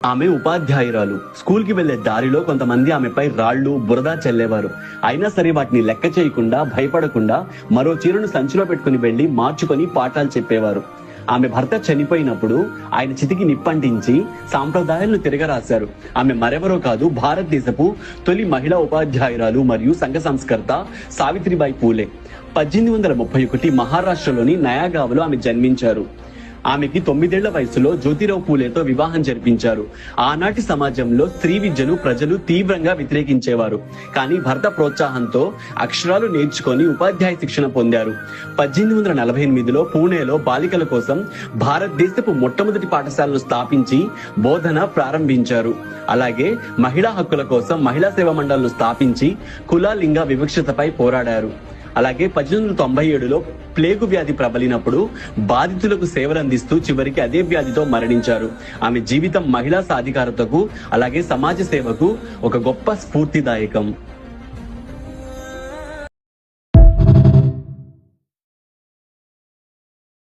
ఆమె ఉపాధ్యాయురాలు. స్కూల్ కి వెళ్లే దారిలో కొంతమంది ఆమెపై రాళ్లు, బురద చల్లేవారు. అయినా సరే వాటిని లెక్క చేయకుండా, భయపడకుండా మరో చీరను సంచిలో పెట్టుకుని వెళ్లి మార్చుకొని పాఠాలు చెప్పేవారు. ఆమె భర్త చనిపోయినప్పుడు ఆయన చితికి నిప్పంటించి సాంప్రదాయాలను తిరగరాశారు. ఆమె మరెవరో కాదు, భారతదేశపు తొలి మహిళా ఉపాధ్యాయురాలు మరియు సంఘ సంస్కర్త సావిత్రిబాయి పూలే. 1831 మహారాష్ట్రలోని నయాగావ్లో ఆమె జన్మించారు. ఆమెకి 9 ఏళ్ల వయసులో జ్యోతిరావు పూలేతో వివాహం జరిపించారు. ఆనాటి సమాజంలో స్త్రీ విద్యను ప్రజలు తీవ్రంగా వ్యతిరేకించేవారు. కానీ భర్త ప్రోత్సాహంతో అక్షరాలు నేర్చుకొని ఉపాధ్యాయ శిక్షణ పొందారు. 1848లో పూణేలో బాలికల కోసం భారతదేశపు మొట్టమొదటి పాఠశాలను స్థాపించి బోధన ప్రారంభించారు. అలాగే మహిళా హక్కుల కోసం మహిళా సేవా మండళ్లను స్థాపించి కుల, లింగ వివక్షతపై పోరాడారు. అలాగే 1897లో ప్లేగు వ్యాధి ప్రబలినప్పుడు బాధితులకు సేవలందిస్తూ చివరికి అదే వ్యాధితో మరణించారు. ఆమె జీవితం మహిళా సాధికారతకు అలాగే సమాజ సేవకు ఒక గొప్ప స్ఫూర్తిదాయకం.